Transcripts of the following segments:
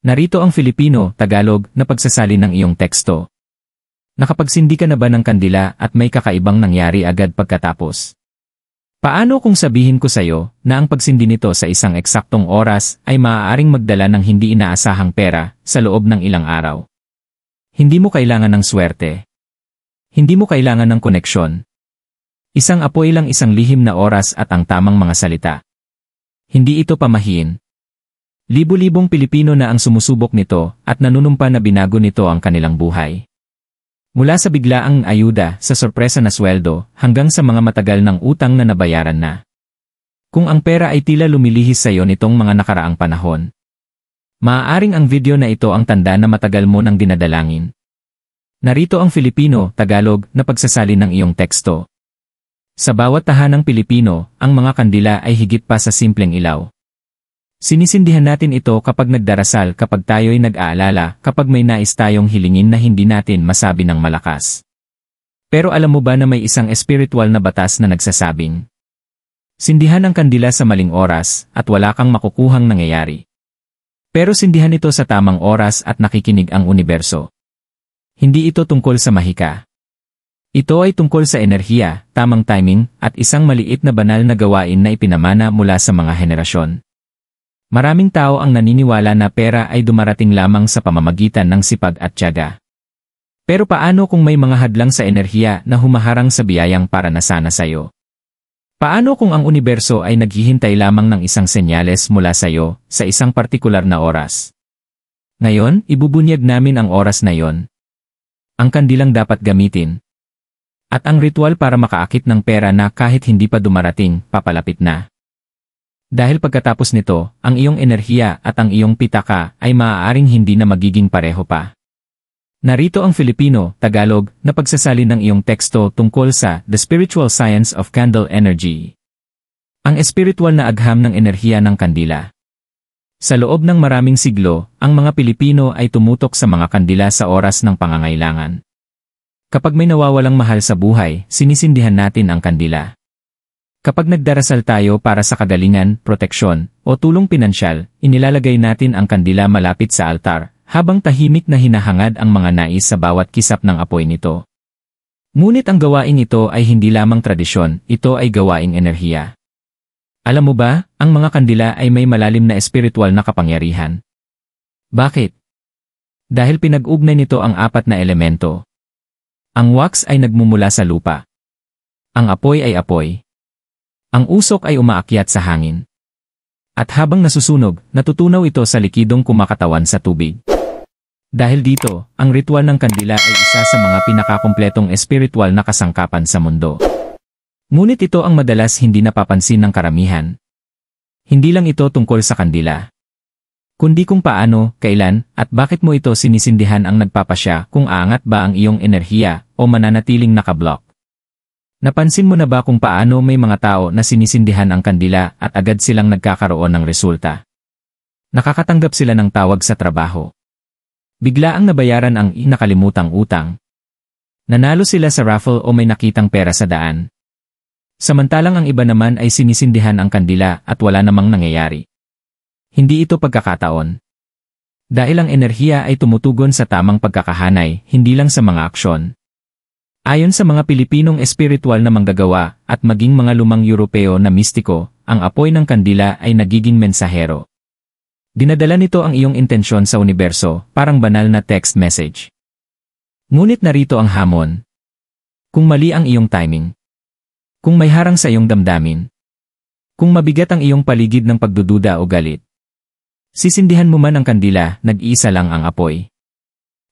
Narito ang Filipino, Tagalog, na pagsasali ng iyong teksto. Nakapagsindi ka na ba ng kandila at may kakaibang nangyari agad pagkatapos? Paano kung sabihin ko sa'yo na ang pagsindi nito sa isang eksaktong oras ay maaaring magdala ng hindi inaasahang pera sa loob ng ilang araw? Hindi mo kailangan ng swerte. Hindi mo kailangan ng koneksyon. Isang apoy lang, isang lihim na oras at ang tamang mga salita. Hindi ito pamahiin. Libu-libong Pilipino na ang sumusubok nito at nanunumpa na binago nito ang kanilang buhay. Mula sa biglaang ayuda, sa sorpresa na sweldo, hanggang sa mga matagal ng utang na nabayaran na. Kung ang pera ay tila lumilihis sa iyo nitong mga nakaraang panahon, maaaring ang video na ito ang tanda na matagal mo nang dinadalangin. Narito ang Filipino, Tagalog, na pagsasali ng iyong teksto. Sa bawat tahanang Pilipino, ang mga kandila ay higit pa sa simpleng ilaw. Sinisindihan natin ito kapag nagdarasal, kapag tayo'y nag-aalala, kapag may nais tayong hilingin na hindi natin masabi ng malakas. Pero alam mo ba na may isang espiritual na batas na nagsasabing, sindihan ang kandila sa maling oras at wala kang makukuhang nangyayari. Pero sindihan ito sa tamang oras at nakikinig ang universo. Hindi ito tungkol sa mahika. Ito ay tungkol sa enerhiya, tamang timing, at isang maliit na banal na gawain na ipinamana mula sa mga henerasyon. Maraming tao ang naniniwala na pera ay dumarating lamang sa pamamagitan ng sipag at tiyaga. Pero paano kung may mga hadlang sa enerhiya na humaharang sa biyayang para nasana sa'yo? Paano kung ang universo ay naghihintay lamang ng isang senyales mula sa'yo sa isang partikular na oras? Ngayon, ibubunyag namin ang oras na yon. Ang kandilang dapat gamitin. At ang ritual para makaakit ng pera na kahit hindi pa dumarating, papalapit na. Dahil pagkatapos nito, ang iyong enerhiya at ang iyong pitaka ay maaaring hindi na magiging pareho pa. Narito ang Filipino, Tagalog, na pagsasali ng iyong teksto tungkol sa The Spiritual Science of Candle Energy. Ang espiritual na agham ng enerhiya ng kandila. Sa loob ng maraming siglo, ang mga Pilipino ay tumutok sa mga kandila sa oras ng pangangailangan. Kapag may nawawalang mahal sa buhay, sinisindihan natin ang kandila. Kapag nagdarasal tayo para sa kagalingan, proteksyon, o tulong pinansyal, inilalagay natin ang kandila malapit sa altar, habang tahimik na hinahangad ang mga nais sa bawat kisap ng apoy nito. Ngunit ang gawaing ito ay hindi lamang tradisyon, ito ay gawaing enerhiya. Alam mo ba, ang mga kandila ay may malalim na espiritual na kapangyarihan. Bakit? Dahil pinag-ugnay nito ang apat na elemento. Ang wax ay nagmumula sa lupa. Ang apoy ay apoy. Ang usok ay umaakyat sa hangin. At habang nasusunog, natutunaw ito sa likidong kumakatawan sa tubig. Dahil dito, ang ritual ng kandila ay isa sa mga pinakakumpletong espiritual na kasangkapan sa mundo. Ngunit ito ang madalas hindi napapansin ng karamihan. Hindi lang ito tungkol sa kandila, kundi kung paano, kailan, at bakit mo ito sinisindihan ang nagpapasya kung aangat ba ang iyong enerhiya o mananatiling nakablock. Napansin mo na ba kung paano may mga tao na sinisindihan ang kandila at agad silang nagkakaroon ng resulta? Nakakatanggap sila ng tawag sa trabaho. Bigla ang nabayaran ang inakalimutang utang. Nanalo sila sa raffle o may nakitang pera sa daan. Samantalang ang iba naman ay sinisindihan ang kandila at wala namang nangyayari. Hindi ito pagkakataon. Dahil ang enerhiya ay tumutugon sa tamang pagkakahanay, hindi lang sa mga aksyon. Ayon sa mga Pilipinong espiritual na manggagawa at maging mga lumang Europeo na mistiko, ang apoy ng kandila ay nagiging mensahero. Dinadala nito ang iyong intensyon sa universo, parang banal na text message. Ngunit narito ang hamon. Kung mali ang iyong timing. Kung may harang sa iyong damdamin. Kung mabigat ang iyong paligid ng pagdududa o galit. Sisindihan mo man ang kandila, nag-iisa lang ang apoy.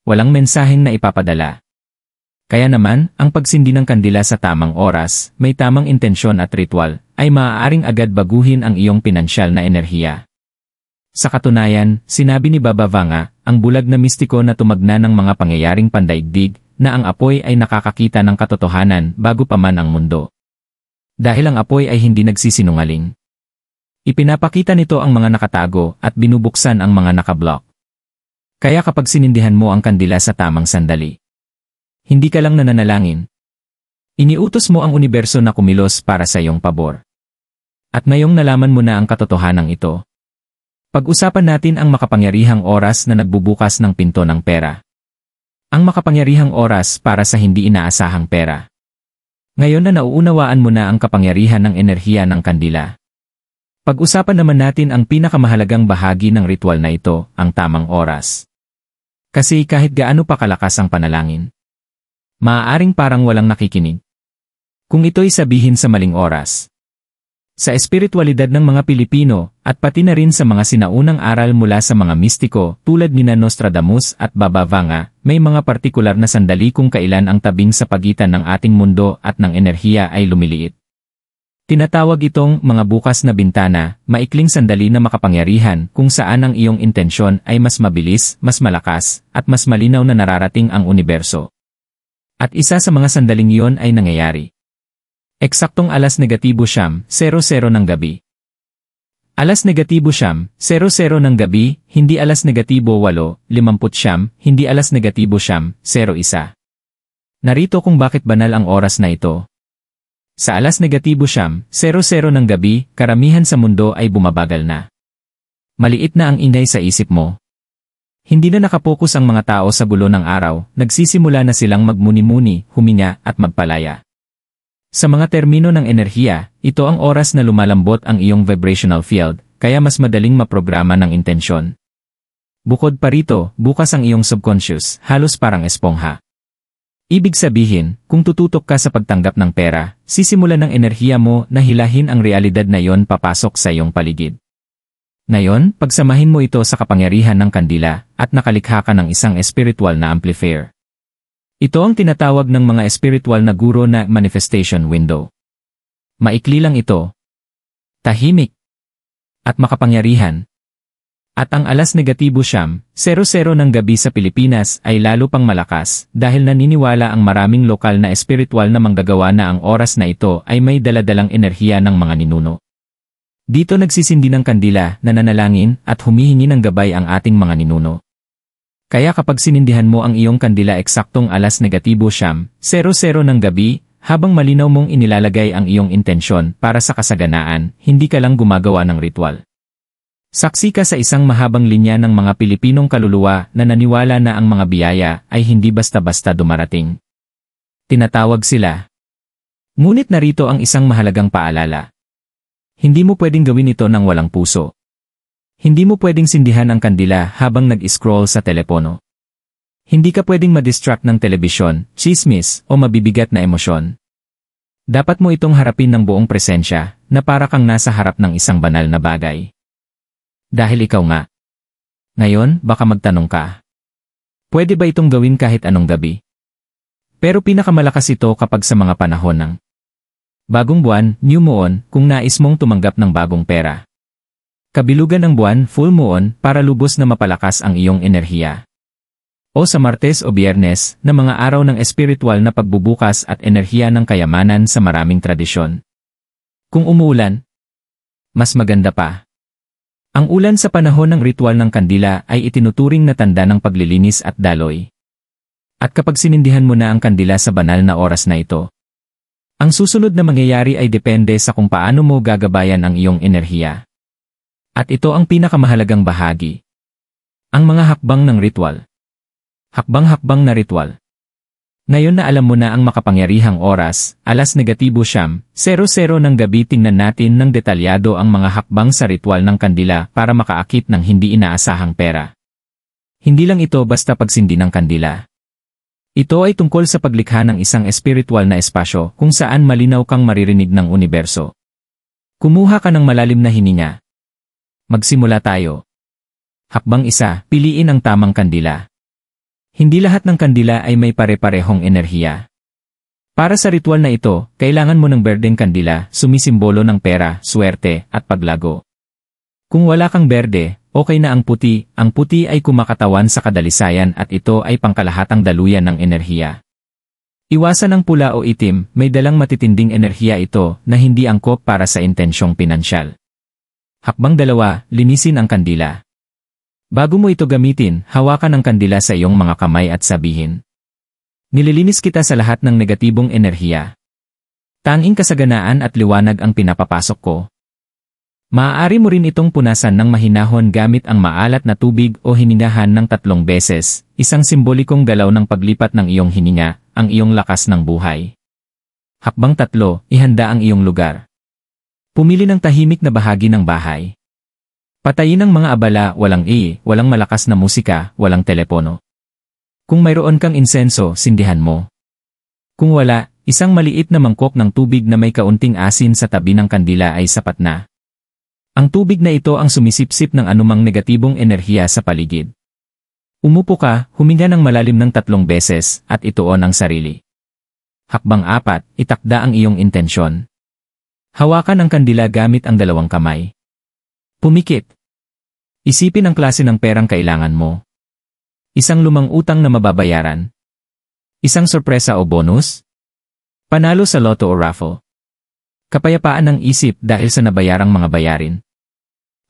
Walang mensaheng na ipapadala. Kaya naman, ang pagsindi ng kandila sa tamang oras, may tamang intensyon at ritual, ay maaaring agad baguhin ang iyong pinansyal na enerhiya. Sa katunayan, sinabi ni Baba Vanga, ang bulag na mistiko na tumagna ng mga pangyayaring pandaigdig, na ang apoy ay nakakakita ng katotohanan bago pa man ang mundo. Dahil ang apoy ay hindi nagsisinungaling. Ipinapakita nito ang mga nakatago at binubuksan ang mga nakablock. Kaya kapag sinindihan mo ang kandila sa tamang sandali, hindi ka lang nananalangin. Iniutos mo ang universo na kumilos para sa iyong pabor. At ngayong nalaman mo na ang katotohanan ito, Pag-usapan natin ang makapangyarihang oras na nagbubukas ng pinto ng pera. Ang makapangyarihang oras para sa hindi inaasahang pera. Ngayon na nauunawaan mo na ang kapangyarihan ng enerhiya ng kandila. Pag-usapan naman natin ang pinakamahalagang bahagi ng ritual na ito, ang tamang oras. Kasi kahit gaano pa kalakas ang panalangin, maaaring parang walang nakikinig kung ito'y sabihin sa maling oras. Sa espiritualidad ng mga Pilipino, at pati na rin sa mga sinaunang aral mula sa mga mistiko tulad nina Nostradamus at Baba Vanga, may mga partikular na sandali kung kailan ang tabing sa pagitan ng ating mundo at ng enerhiya ay lumiliit. Tinatawag itong mga bukas na bintana, maikling sandali na makapangyarihan kung saan ang iyong intensyon ay mas mabilis, mas malakas, at mas malinaw na nararating ang universo. At isa sa mga sandaling iyon ay nangyayari. Eksaktong alas negatibo siyam, 00 ng gabi. Alas negatibo siyam, 00 ng gabi, hindi alas negatibo 8, 50 hindi alas negatibo siyam, 01. Narito kung bakit banal ang oras na ito. Sa alas negatibo siyam, 00 ng gabi, karamihan sa mundo ay bumabagal na. Maliit na ang ingay sa isip mo. Hindi na nakapokus ang mga tao sa gulo ng araw, nagsisimula na silang magmuni-muni, huminga at magpalaya. Sa mga termino ng enerhiya, ito ang oras na lumalambot ang iyong vibrational field, kaya mas madaling maprograma ng intensyon. Bukod pa rito, bukas ang iyong subconscious, halos parang espongha. Ibig sabihin, kung tututok ka sa pagtanggap ng pera, sisimulan ng enerhiya mo na hilahin ang realidad na iyon papasok sa iyong paligid. Ngayon, pagsamahin mo ito sa kapangyarihan ng kandila, at nakalikha ka ng isang spiritual na amplifier. Ito ang tinatawag ng mga espiritual na guro na manifestation window. Maikli lang ito, tahimik, at makapangyarihan. At ang alas negatibo siyam, 00 ng gabi sa Pilipinas ay lalo pang malakas dahil naniniwala ang maraming lokal na espiritual na manggagawa na ang oras na ito ay may daladalang enerhiya ng mga ninuno. Dito nagsisindi ng kandila, nananalangin at humihingi ng gabay ang ating mga ninuno. Kaya kapag sinindihan mo ang iyong kandila eksaktong alas negatibo siyam, 00 ng gabi, habang malinaw mong inilalagay ang iyong intensyon para sa kasaganaan, hindi ka lang gumagawa ng ritual. Saksi ka sa isang mahabang linya ng mga Pilipinong kaluluwa na naniwala na ang mga biyaya ay hindi basta-basta dumarating. Tinatawag sila. Ngunit narito ang isang mahalagang paalala. Hindi mo pwedeng gawin ito ng walang puso. Hindi mo pwedeng sindihan ang kandila habang nag-scroll sa telepono. Hindi ka pwedeng ma-distract ng telebisyon, chismis, o mabibigat na emosyon. Dapat mo itong harapin ng buong presensya, na para kang nasa harap ng isang banal na bagay. Dahil ikaw nga. Ngayon, baka magtanong ka. Pwede ba itong gawin kahit anong gabi? Pero pinakamalakas ito kapag sa mga panahon ng bagong buwan, new moon, kung nais mong tumanggap ng bagong pera. Kabilugan ng buwan, full moon, para lubos na mapalakas ang iyong enerhiya. O sa Martes o Biyernes, na mga araw ng espiritual na pagbubukas at enerhiya ng kayamanan sa maraming tradisyon. Kung umuulan, mas maganda pa. Ang ulan sa panahon ng ritual ng kandila ay itinuturing na tanda ng paglilinis at daloy. At kapag sinindihan mo na ang kandila sa banal na oras na ito, ang susunod na mangyayari ay depende sa kung paano mo gagabayan ang iyong enerhiya. At ito ang pinakamahalagang bahagi. Ang mga hakbang ng ritual. Hakbang-hakbang na ritual. Ngayon na alam mo na ang makapangyarihang oras, alas negatibo siyam, 00 ng gabi, tingnan natin ng detalyado ang mga hakbang sa ritual ng kandila para makaakit ng hindi inaasahang pera. Hindi lang ito basta pagsindi ng kandila. Ito ay tungkol sa paglikha ng isang espiritual na espasyo kung saan malinaw kang maririnig ng universo. Kumuha ka ng malalim na hininga. Magsimula tayo. Hakbang 1, piliin ang tamang kandila. Hindi lahat ng kandila ay may pare-parehong enerhiya. Para sa ritual na ito, kailangan mo ng berdeng kandila, sumisimbolo ng pera, swerte, at paglago. Kung wala kang berde, okay na ang puti ay kumakatawan sa kadalisayan at ito ay pangkalahatang daluyan ng enerhiya. Iwasan ang pula o itim, may dalang matitinding enerhiya ito na hindi angkop para sa intensyong pinansyal. Hakbang 2, linisin ang kandila. Bago mo ito gamitin, hawakan ang kandila sa iyong mga kamay at sabihin, nililinis kita sa lahat ng negatibong enerhiya. Tanging kasaganaan at liwanag ang pinapapasok ko. Maaari mo rin itong punasan ng mahinahon gamit ang maalat na tubig o hiningahan ng 3 beses, isang simbolikong galaw ng paglipat ng iyong hininga, ang iyong lakas ng buhay. Hakbang 3, ihanda ang iyong lugar. Pumili ng tahimik na bahagi ng bahay. Patayin ang mga abala, walang malakas na musika, walang telepono. Kung mayroon kang insenso, sindihan mo. Kung wala, isang maliit na mangkok ng tubig na may kaunting asin sa tabi ng kandila ay sapat na. Ang tubig na ito ang sumisipsip ng anumang negatibong enerhiya sa paligid. Umupo ka, huminga ng malalim ng 3 beses, at ituon ang sarili. Hakbang 4, itakda ang iyong intensyon. Hawakan ang kandila gamit ang 2 kamay. Pumikit. Isipin ang klase ng perang kailangan mo. Isang lumang utang na mababayaran. Isang sorpresa o bonus? Panalo sa loto o raffle. Kapayapaan ng isip dahil sa nabayarang mga bayarin.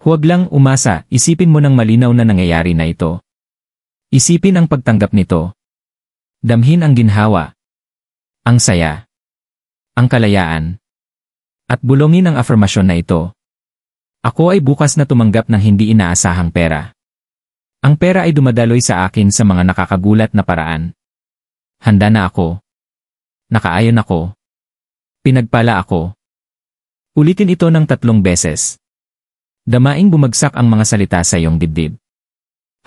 Huwag lang umasa, isipin mo ng malinaw na nangyayari na ito. Isipin ang pagtanggap nito. Damhin ang ginhawa. Ang saya. Ang kalayaan. At bulongin ang afirmasyon na ito. Ako ay bukas na tumanggap ng hindi inaasahang pera. Ang pera ay dumadaloy sa akin sa mga nakakagulat na paraan. Handa na ako. Nakaayon ako. Pinagpala ako. Ulitin ito ng 3 beses. Damaing bumagsak ang mga salita sa iyong dibdib.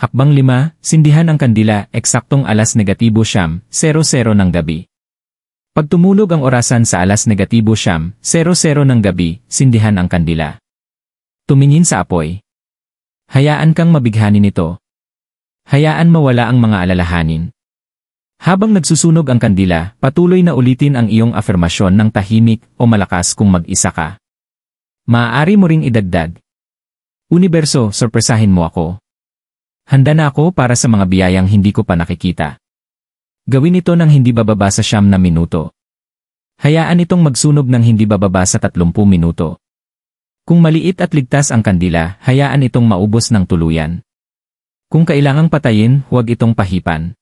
Hakbang 5, sindihan ang kandila, eksaktong alas negatibo 00 ng gabi. Pag tumulog ang orasan sa alas negatibo 00 ng gabi, sindihan ang kandila. Tumingin sa apoy. Hayaan kang mabighani nito. Hayaan mawala ang mga alalahanin. Habang nagsusunog ang kandila, patuloy na ulitin ang iyong afirmasyon ng tahimik o malakas kung mag-isa ka. Maaari mo ring idagdag. Universo, sorpresahin mo ako. Handa na ako para sa mga biyayang hindi ko pa nakikita. Gawin ito ng hindi bababa sa 9 na minuto. Hayaan itong magsunog ng hindi bababa sa 30 minuto. Kung maliit at ligtas ang kandila, hayaan itong maubos ng tuluyan. Kung kailangang patayin, huwag itong pahipan.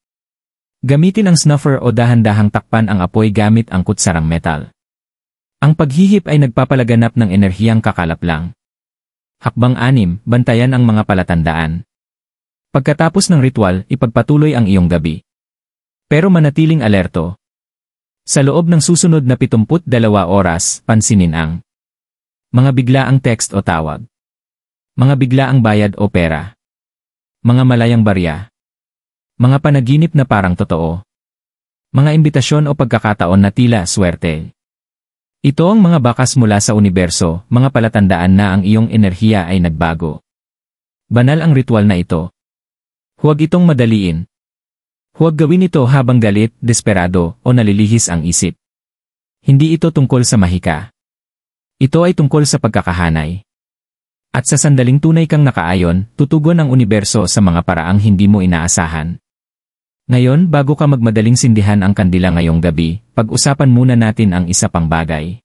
Gamitin ang snuffer o dahan-dahang takpan ang apoy gamit ang kutsarang metal. Ang paghihip ay nagpapalaganap ng enerhiyang kakalap lang. Hakbang 6, bantayan ang mga palatandaan. Pagkatapos ng ritual, ipagpatuloy ang iyong gabi. Pero manatiling alerto. Sa loob ng susunod na 72 oras, pansinin ang mga biglaang text o tawag. Mga biglaang bayad o pera. Mga malayang barya. Mga panaginip na parang totoo. Mga imbitasyon o pagkakataon na tila swerte. Ito ang mga bakas mula sa universo, mga palatandaan na ang iyong enerhiya ay nagbago. Banal ang ritual na ito. Huwag itong madaliin. Huwag gawin ito habang galit, desperado, o nalilihis ang isip. Hindi ito tungkol sa mahika. Ito ay tungkol sa pagkakahanay. At sa sandaling tunay kang nakaayon, tutugon ang universo sa mga paraang hindi mo inaasahan. Ngayon, bago ka magmadaling sindihan ang kandila ngayong gabi, pag-usapan muna natin ang isa pang bagay.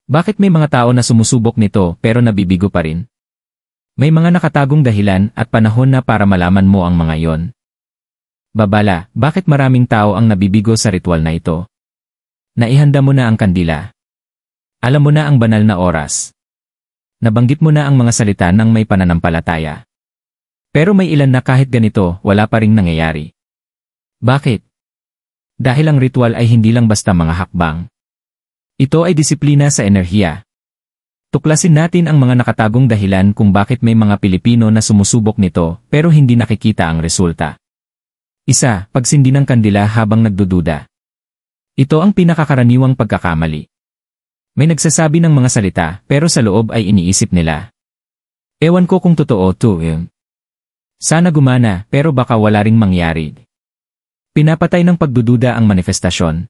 Bakit may mga tao na sumusubok nito pero nabibigo pa rin? May mga nakatagong dahilan at panahon na para malaman mo ang mga yon. Babala, bakit maraming tao ang nabibigo sa ritual na ito? Naihanda mo na ang kandila. Alam mo na ang banal na oras. Nabanggit mo na ang mga salita ng may pananampalataya. Pero may ilan na kahit ganito, wala pa ring nangyayari. Bakit? Dahil ang ritual ay hindi lang basta mga hakbang. Ito ay disiplina sa enerhiya. Tuklasin natin ang mga nakatagong dahilan kung bakit may mga Pilipino na sumusubok nito pero hindi nakikita ang resulta. Isa, pagsindi ng kandila habang nagdududa. Ito ang pinakakaraniwang pagkakamali. May nagsasabi ng mga salita pero sa loob ay iniisip nila. Ewan ko kung totoo to. Sana gumana pero baka wala ring mangyari. Pinapatay ng pagdududa ang manifestasyon.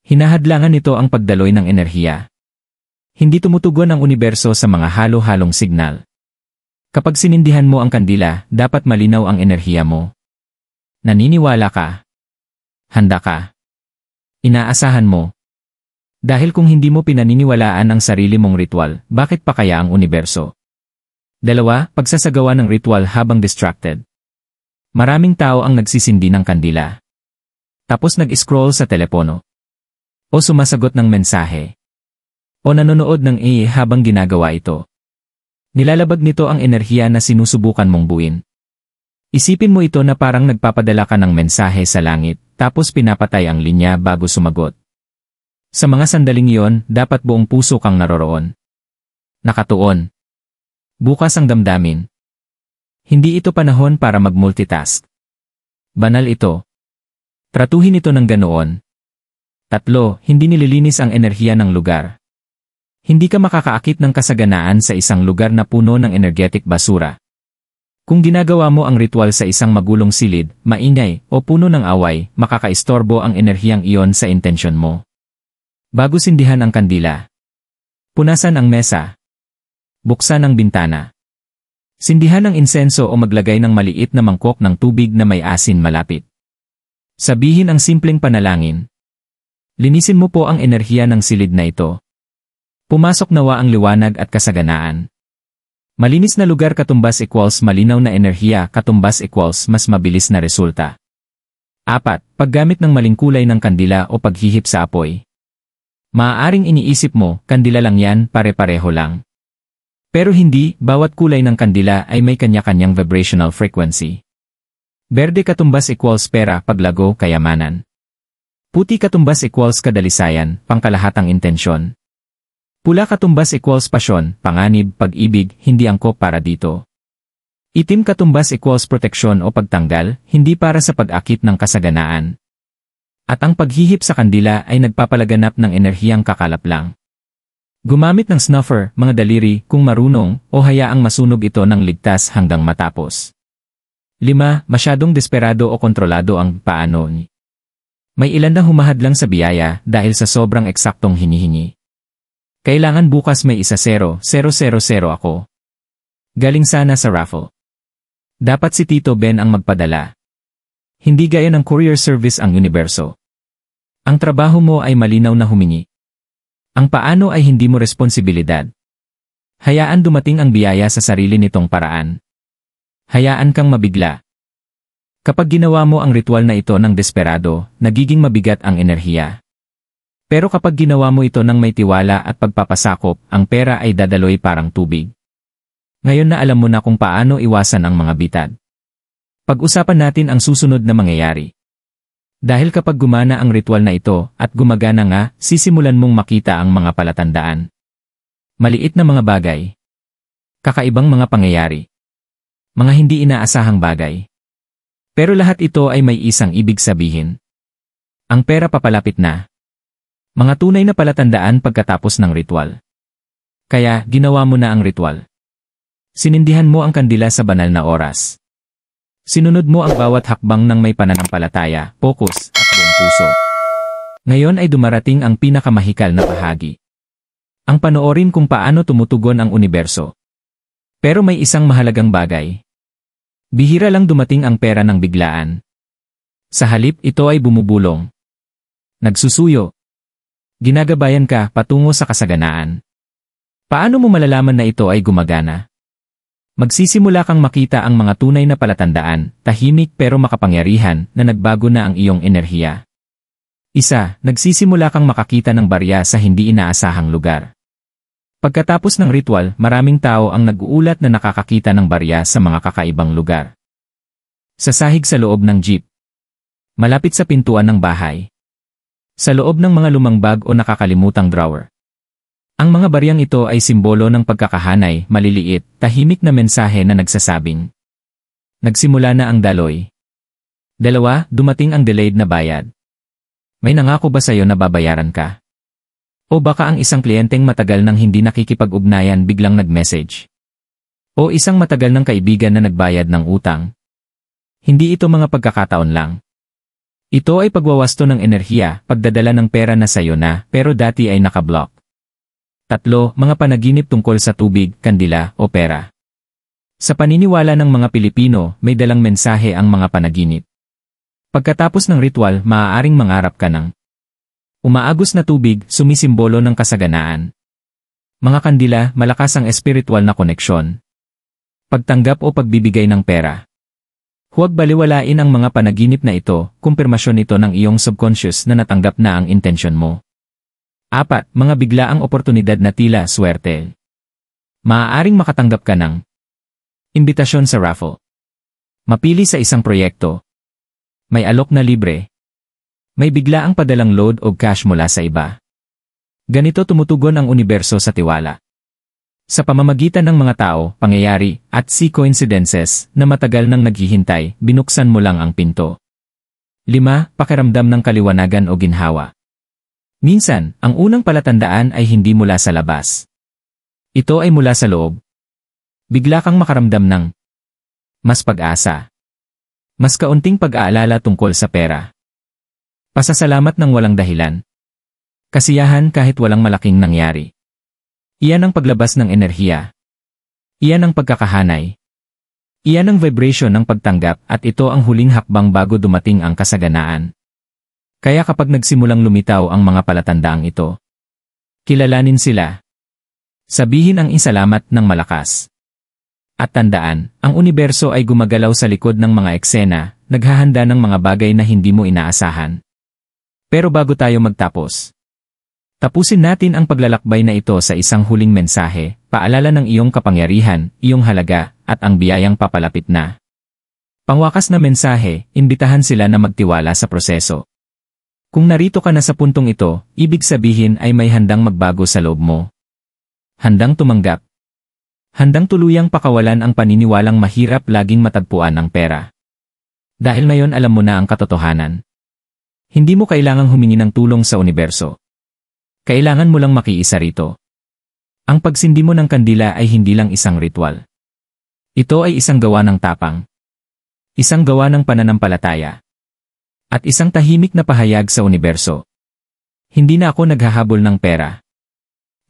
Hinahadlangan nito ang pagdaloy ng enerhiya. Hindi tumutugon ang universo sa mga halo-halong signal. Kapag sinindihan mo ang kandila, dapat malinaw ang enerhiya mo. Naniniwala ka. Handa ka. Inaasahan mo. Dahil kung hindi mo pinaniniwalaan ang sarili mong ritual, bakit pa kaya ang universo? 2, pagsasagawa ng ritual habang distracted. Maraming tao ang nagsisindi ng kandila. Tapos nag-scroll sa telepono. O sumasagot ng mensahe. O nanonood ng habang ginagawa ito. Nilalabag nito ang enerhiya na sinusubukan mong buuin. Isipin mo ito na parang nagpapadala ka ng mensahe sa langit, tapos pinapatay ang linya bago sumagot. Sa mga sandaling iyon, dapat buong puso kang naroroon. Nakatuon. Bukas ang damdamin. Hindi ito panahon para mag-multitask. Banal ito. Tratuhin ito ng ganoon. 3. Hindi nililinis ang enerhiya ng lugar. Hindi ka makakaakit ng kasaganaan sa isang lugar na puno ng energetic basura. Kung ginagawa mo ang ritual sa isang magulong silid, maingay, o puno ng away, makakaistorbo ang enerhiyang iyon sa intensyon mo. Bago sindihan ang kandila. Punasan ang mesa. Buksan ang bintana. Sindihan ang insenso o maglagay ng maliit na mangkok ng tubig na may asin malapit. Sabihin ang simpleng panalangin. Linisin mo po ang enerhiya ng silid na ito. Pumasok nawa ang liwanag at kasaganaan. Malinis na lugar katumbas equals malinaw na enerhiya katumbas equals mas mabilis na resulta. 4. Paggamit ng maling kulay ng kandila o paghihip sa apoy. Maaaring iniisip mo, kandila lang yan, pare-pareho lang. Pero hindi, bawat kulay ng kandila ay may kanya-kanyang vibrational frequency. Berde katumbas equals pera, paglago, kayamanan. Puti katumbas equals kadalisayan, pangkalahatang intensyon. Pula katumbas equals pasyon, panganib, pag-ibig, hindi angkop para dito. Itim katumbas equals proteksyon o pagtanggal, hindi para sa pag-akit ng kasaganaan. At ang paghihip sa kandila ay nagpapalaganap ng enerhiyang kakalap lang. Gumamit ng snuffer, mga daliri, kung marunong, o hayaang masunog ito ng ligtas hanggang matapos. 5. Masyadong desperado o kontrolado ang paano. May ilan na humahadlang sa biyaya dahil sa sobrang eksaktong hinihingi. Kailangan bukas may 1-0-0-0 ako. Galing sana sa raffle. Dapat si Tito Ben ang magpadala. Hindi gaya ng courier service ang universo. Ang trabaho mo ay malinaw na humingi. Ang paano ay hindi mo responsibilidad. Hayaan dumating ang biyaya sa sarili nitong paraan. Hayaan kang mabigla. Kapag ginawa mo ang ritual na ito ng desperado, nagiging mabigat ang enerhiya. Pero kapag ginawa mo ito ng may tiwala at pagpapasakop, ang pera ay dadaloy parang tubig. Ngayon na alam mo na kung paano iwasan ang mga bitad. Pag-usapan natin ang susunod na mangyayari. Dahil kapag gumana ang ritual na ito at gumagana nga, sisimulan mong makita ang mga palatandaan. Maliit na mga bagay. Kakaibang mga pangyayari. Mga hindi inaasahang bagay. Pero lahat ito ay may isang ibig sabihin. Ang pera papalapit na. Mga tunay na palatandaan pagkatapos ng ritual. Kaya, ginawa mo na ang ritual. Sinindihan mo ang kandila sa banal na oras. Sinunod mo ang bawat hakbang ng may pananampalataya, focus, at buong puso. Ngayon ay dumarating ang pinakamahikal na bahagi. Ang panoorin kung paano tumutugon ang universo. Pero may isang mahalagang bagay. Bihira lang dumating ang pera ng biglaan. Sa halip ito ay bumubulong. Nagsusuyo. Ginagabayan ka patungo sa kasaganaan. Paano mo malalaman na ito ay gumagana? Magsisimula kang makita ang mga tunay na palatandaan, tahimik pero makapangyarihan na nagbago na ang iyong enerhiya. 1. Nagsisimula kang makakita ng barya sa hindi inaasahang lugar. Pagkatapos ng ritual, maraming tao ang nag-uulat na nakakakita ng barya sa mga kakaibang lugar. Sa sahig sa loob ng jeep. Malapit sa pintuan ng bahay. Sa loob ng mga lumang bag o nakakalimutang drawer. Ang mga baryang ito ay simbolo ng pagkakahanay, maliliit, tahimik na mensahe na nagsasabing. Nagsimula na ang daloy. 2. Dumating ang delayed na bayad. May nangako ba sa'yo na babayaran ka? O baka ang isang kliyenteng matagal nang hindi nakikipag-ugnayan biglang nag-message? O isang matagal ng kaibigan na nagbayad ng utang? Hindi ito mga pagkakataon lang. Ito ay pagwawasto ng enerhiya, pagdadala ng pera na sayo na, pero dati ay nakablock. 3. Mga panaginip tungkol sa tubig, kandila, o pera. Sa paniniwala ng mga Pilipino, may dalang mensahe ang mga panaginip. Pagkatapos ng ritual, maaaring mangarap ka ng umaagos na tubig, sumisimbolo ng kasaganaan. Mga kandila, malakas ang espiritual na koneksyon. Pagtanggap o pagbibigay ng pera. Huwag baliwalain ang mga panaginip na ito, kumpirmasyon ito ng iyong subconscious na natanggap na ang intensyon mo. 4. Mga biglaang oportunidad na tila swerte. Maaaring makatanggap ka ng imbitasyon sa raffle. Mapili sa isang proyekto. May alok na libre. May biglaang padalang load o cash mula sa iba. Ganito tumutugon ang universo sa tiwala. Sa pamamagitan ng mga tao, pangyayari, at coincidences na matagal nang naghihintay, binuksan mo lang ang pinto. 5. Pakiramdam ng kaliwanagan o ginhawa. Minsan, ang unang palatandaan ay hindi mula sa labas. Ito ay mula sa loob. Bigla kang makaramdam ng mas pag-asa. Mas kaunting pag-aalala tungkol sa pera. Pasasalamat ng walang dahilan. Kasiyahan kahit walang malaking nangyari. Iyan ang paglabas ng enerhiya. Iyan ang pagkakahanay. Iyan ang vibration ng pagtanggap at ito ang huling hakbang bago dumating ang kasaganaan. Kaya kapag nagsimulang lumitaw ang mga palatandaang ito, kilalanin sila. Sabihin ang isalamat ng malakas. At tandaan, ang universo ay gumagalaw sa likod ng mga eksena, naghahanda ng mga bagay na hindi mo inaasahan. Pero bago tayo magtapos, tapusin natin ang paglalakbay na ito sa isang huling mensahe, paalala ng iyong kapangyarihan, iyong halaga, at ang biyayang papalapit na. Pangwakas na mensahe, imbitahan sila na magtiwala sa proseso. Kung narito ka na sa puntong ito, ibig sabihin ay may handang magbago sa loob mo. Handang tumanggap. Handang tuluyang pakawalan ang paniniwalang mahirap laging matagpuan ang pera. Dahil ngayon alam mo na ang katotohanan. Hindi mo kailangang humingi ng tulong sa universo. Kailangan mo lang makiisa rito. Ang pagsindi mo ng kandila ay hindi lang isang ritual. Ito ay isang gawa ng tapang. Isang gawa ng pananampalataya. At isang tahimik na pahayag sa universo. Hindi na ako naghahabol ng pera.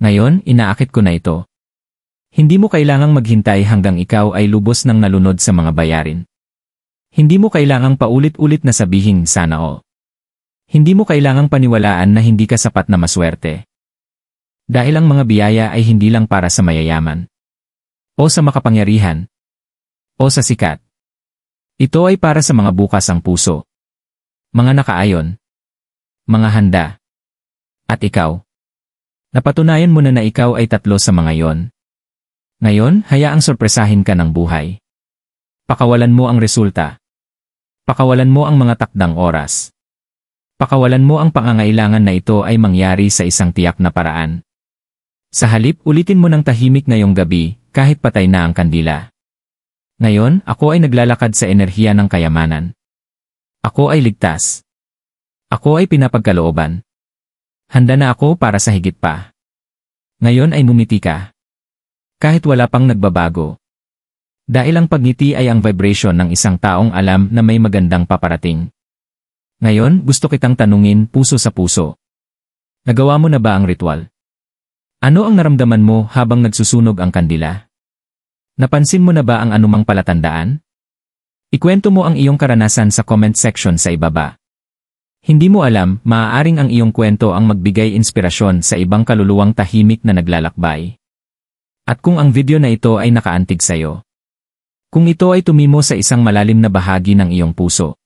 Ngayon, inaakit ko na ito. Hindi mo kailangang maghintay hanggang ikaw ay lubos ng nalunod sa mga bayarin. Hindi mo kailangang paulit-ulit na sabihin sana all. Hindi mo kailangang paniwalaan na hindi ka sapat na maswerte. Dahil ang mga biyaya ay hindi lang para sa mayayaman. O sa makapangyarihan. O sa sikat. Ito ay para sa mga bukas ang puso. Mga nakaayon. Mga handa. At ikaw. Napatunayan mo na ikaw ay tatlo sa mga yon. Ngayon, hayaang sorpresahin ka ng buhay. Pakawalan mo ang resulta. Pakawalan mo ang mga takdang oras. Pakawalan mo ang pangangailangan na ito ay mangyari sa isang tiyak na paraan. Sa halip, ulitin mo ng tahimik ngayong gabi, kahit patay na ang kandila. Ngayon, ako ay naglalakad sa enerhiya ng kayamanan. Ako ay ligtas. Ako ay pinapagkalooban. Handa na ako para sa higit pa. Ngayon ay mumiti ka. Kahit wala pang nagbabago. Dahil ang pagngiti ay ang vibration ng isang taong alam na may magandang paparating. Ngayon, gusto kitang tanungin puso sa puso. Nagawa mo na ba ang ritual? Ano ang naramdaman mo habang nagsusunog ang kandila? Napansin mo na ba ang anumang palatandaan? Ikwento mo ang iyong karanasan sa comment section sa ibaba. Hindi mo alam, maaaring ang iyong kwento ang magbigay inspirasyon sa ibang kaluluwang tahimik na naglalakbay. At kung ang video na ito ay nakaantig sa'yo, kung ito ay tumimo sa isang malalim na bahagi ng iyong puso,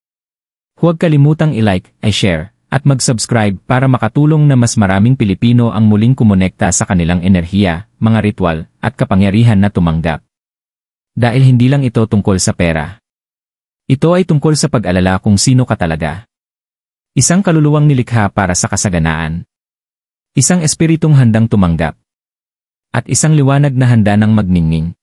huwag kalimutang i-like, i-share, at mag-subscribe para makatulong na mas maraming Pilipino ang muling kumonekta sa kanilang enerhiya, mga ritual, at kapangyarihan na tumanggap. Dahil hindi lang ito tungkol sa pera. Ito ay tungkol sa pag-alala kung sino ka talaga. Isang kaluluwang nilikha para sa kasaganaan. Isang espiritong handang tumanggap. At isang liwanag na handa ng magningning.